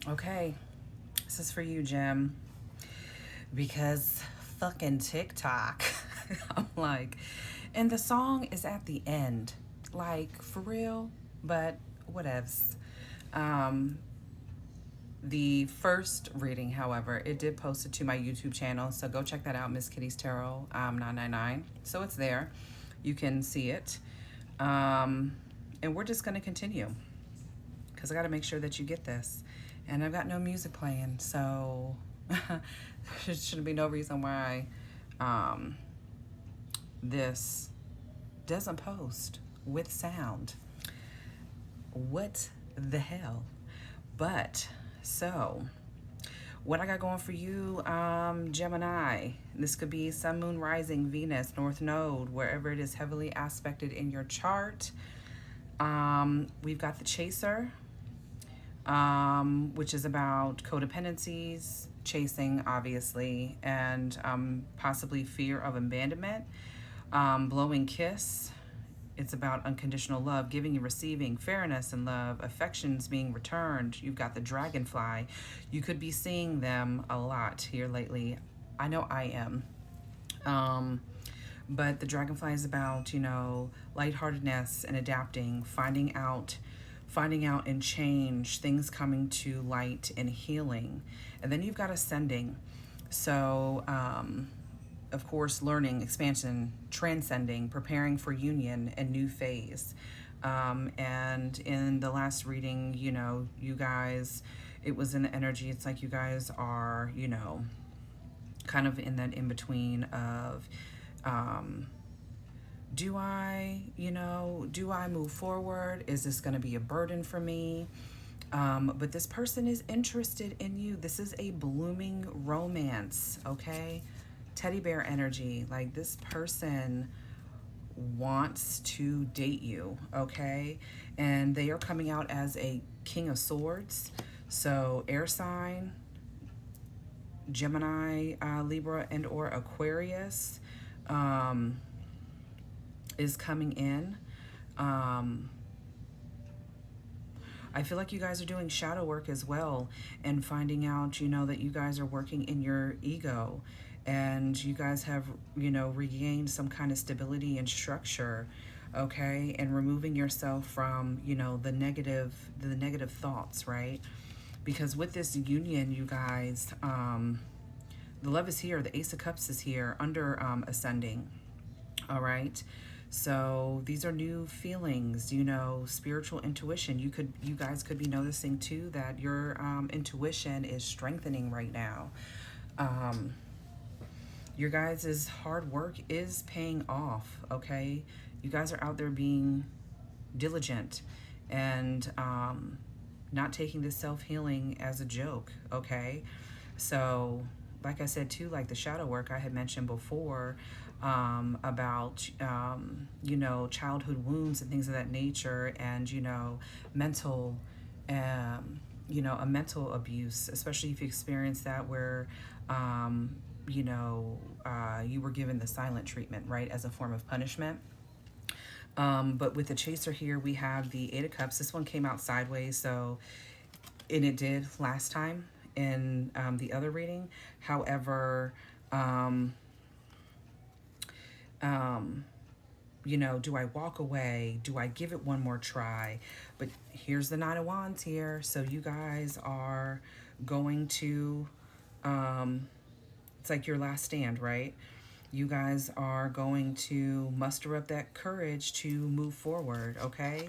Okay, this is for you, Jim, because fucking TikTok. I'm like, and the song is at the end, like for real, but whatevs. Um, the first reading, however, it did post it to my YouTube channel, so go check that out, Miss Kitty's Tarot 999. So it's there, you can see it, and we're just gonna continue because I got to make sure that you get this. And I've got no music playing, so there shouldn't be no reason why um, this doesn't post with sound. What the hell? But, so, what I got going for you, Gemini. This could be Sun, Moon, Rising, Venus, North Node, wherever it is heavily aspected in your chart. We've got the Chaser, which is about codependencies, chasing, obviously, and possibly fear of abandonment. Blowing Kiss, it's about unconditional love, giving and receiving, fairness and love, affections being returned. You've got the Dragonfly. You could be seeing them a lot here lately. I know I am. But the Dragonfly is about, lightheartedness and adapting, finding out and change, things coming to light and healing. And then you've got Ascending. So, of course, learning, expansion, transcending, preparing for union and new phase. And in the last reading, you guys, it was in the energy. It's like you guys are, kind of in that in between of, do I move forward? Is this going to be a burden for me? But this person is interested in you. This is a blooming romance, okay? Teddy bear energy. Like, this person wants to date you, okay? And they are coming out as a King of Swords. So, air sign, Gemini, Libra, and or Aquarius is coming in. I feel like you guys are doing shadow work as well and finding out, that you guys are working in your ego and you guys have, regained some kind of stability and structure, okay? And removing yourself from, the negative thoughts, right? Because with this union, you guys, the love is here, the Ace of Cups is here under Ascending, all right? So these are new feelings, spiritual intuition. You guys could be noticing too that your intuition is strengthening right now. Your guys' hard work is paying off, okay? You guys are out there being diligent and not taking this self-healing as a joke, okay? So, like I said too, like the shadow work I had mentioned before, about, childhood wounds and things of that nature, and, mental, a mental abuse, especially if you experience that where, you were given the silent treatment, right, as a form of punishment. But with the Chaser here, we have the Eight of Cups. This one came out sideways, and it did last time in the other reading. However, do I walk away? Do I give it one more try? But here's the Nine of Wands here. So you guys are going to, it's like your last stand, right? You guys are going to muster up that courage to move forward, okay?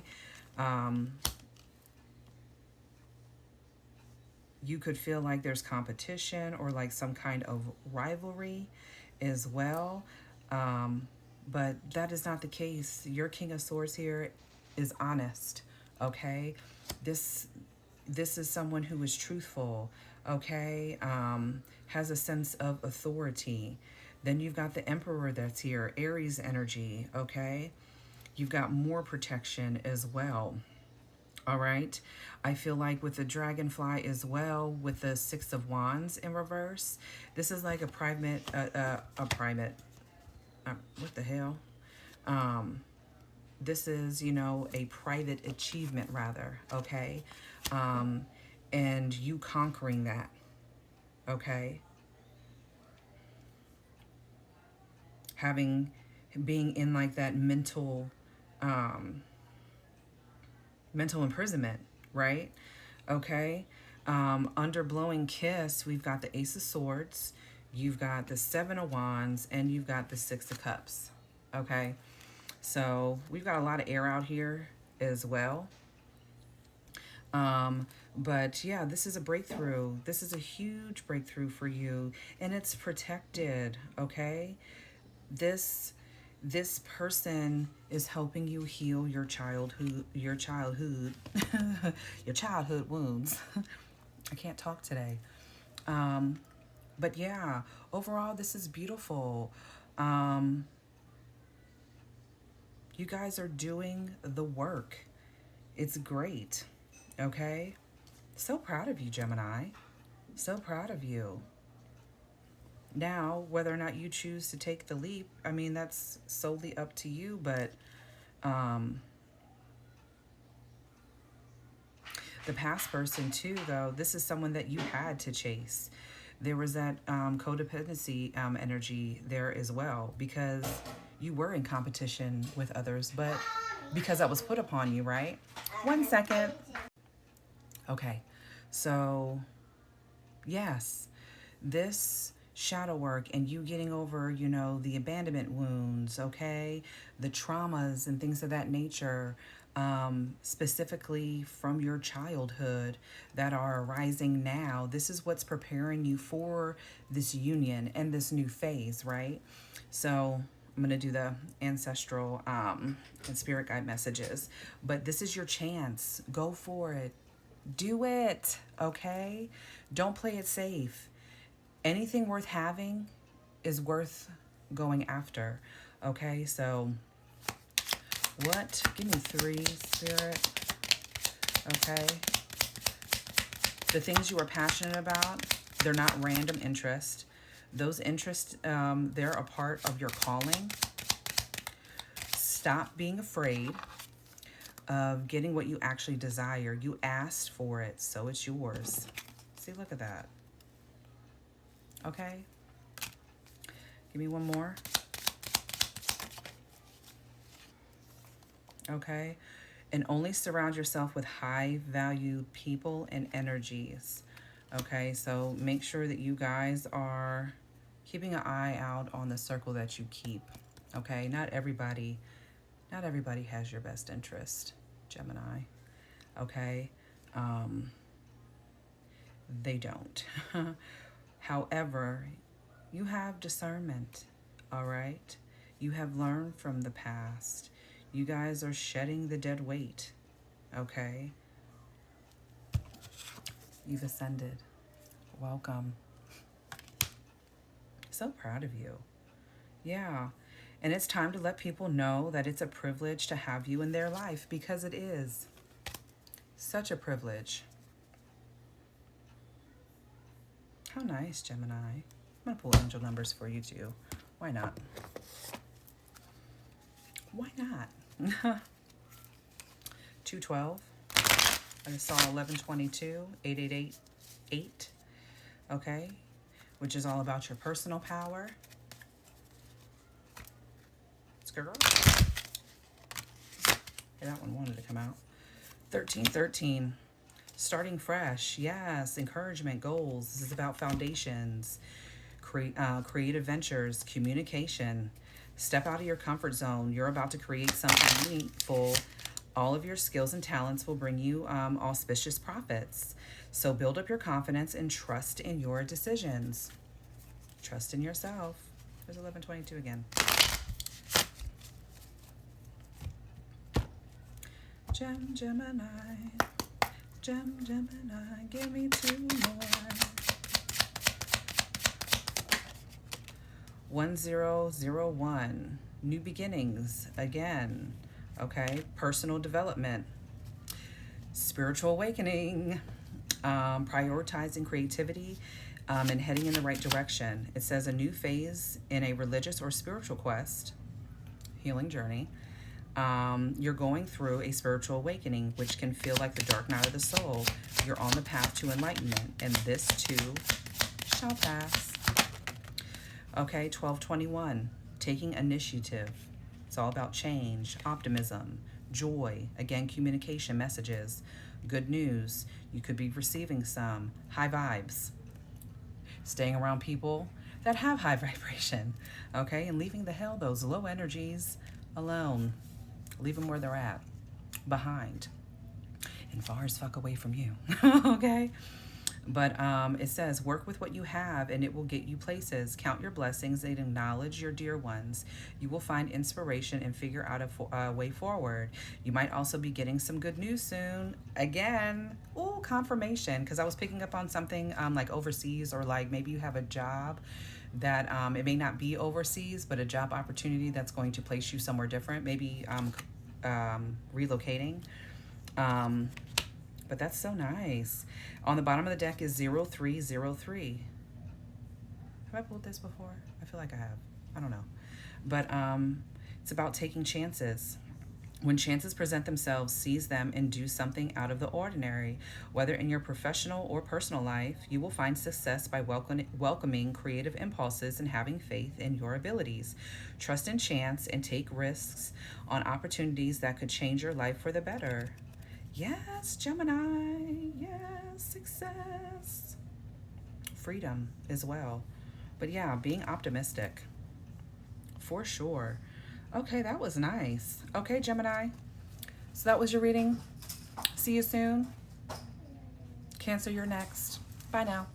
You could feel like there's competition or like some kind of rivalry as well. But that is not the case. Your King of Swords here is honest, okay? This is someone who is truthful, okay? Has a sense of authority. Then you've got the Emperor that's here, Aries energy, okay? You've got more protection as well. All right. I feel like with the Dragonfly as well, with the Six of Wands in reverse, this is like a private, what the hell? This is, a private achievement rather, okay? and you conquering that, okay? Being in like that mental imprisonment, right? Okay. Under blowing kiss, we've got the Ace of Swords, you've got the Seven of Wands, and you've got the Six of Cups. Okay. So we've got a lot of air out here as well. But yeah, this is a breakthrough. This is a huge breakthrough for you, and it's protected, okay? This person is helping you heal your childhood your childhood wounds. I can't talk today. But yeah, overall this is beautiful. You guys are doing the work. It's great. Okay? So proud of you, Gemini. So proud of you. Now, whether or not you choose to take the leap, I mean, that's solely up to you, but the past person too, though, this is someone that you had to chase. There was that codependency energy there as well, because you were in competition with others, but because that was put upon you, right? 1 second. Okay, so yes, this shadow work and you getting over, you know, the abandonment wounds, okay, the traumas and things of that nature, specifically from your childhood that are arising now. This is what's preparing you for this union and this new phase, right? So I'm going to do the ancestral and spirit guide messages, but this is your chance. Go for it. Do it, okay? Don't play it safe. Anything worth having is worth going after, okay? So what? Give me 3, Spirit, okay? The things you are passionate about, they're not random interest. Those interests, they're a part of your calling. Stop being afraid of getting what you actually desire. You asked for it, so it's yours. See, look at that. Okay. Give me one more. Okay. And only surround yourself with high-valued people and energies. Okay, so make sure that you guys are keeping an eye out on the circle that you keep. Okay, not everybody has your best interest, Gemini. Okay, they don't. However, you have discernment, all right? You have learned from the past. You guys are shedding the dead weight, okay? You've ascended. Welcome. So proud of you. Yeah. And it's time to let people know that it's a privilege to have you in their life, because it is. Such a privilege. How nice, Gemini. I'm going to pull angel numbers for you too. Why not? Why not? 212. I saw 1122, 8888. Okay? Which is all about your personal power. Girl. That one wanted to come out. 1313. Starting fresh. Yes. Encouragement, goals. This is about foundations, creative ventures, communication. Step out of your comfort zone. You're about to create something meaningful. All of your skills and talents will bring you auspicious profits. So build up your confidence and trust in your decisions. Trust in yourself. There's 1122 again. Gemini, Gemini, give me 2 more. 1001, new beginnings, again, okay, personal development, spiritual awakening, prioritizing creativity, and heading in the right direction. It says a new phase in a religious or spiritual quest, healing journey, You're going through a spiritual awakening, which can feel like the dark night of the soul. You're on the path to enlightenment, and this too shall pass. Okay, 1221, taking initiative. It's all about change, optimism, joy, again, communication messages, good news. You could be receiving some high vibes, staying around people that have high vibration, okay, and leaving the hell those low energies alone. Leave them where they're at, behind, and far as fuck away from you, okay? But it says, work with what you have and it will get you places. Count your blessings and acknowledge your dear ones. You will find inspiration and figure out a way forward. You might also be getting some good news soon. Again, ooh, confirmation, because I was picking up on something like overseas, or like maybe you have a job that it may not be overseas, but a job opportunity that's going to place you somewhere different, maybe relocating. But that's so nice. On the bottom of the deck is 0303. Have I pulled this before? I feel like I have. I don't know. But it's about taking chances. When chances present themselves, seize them and do something out of the ordinary. Whether in your professional or personal life, you will find success by welcoming creative impulses and having faith in your abilities. Trust in chance and take risks on opportunities that could change your life for the better. Yes, Gemini. Yes, success. Freedom as well. But yeah, being optimistic. For sure. Okay, that was nice. Okay, Gemini. So that was your reading. See you soon. Cancer, you're next. Bye now.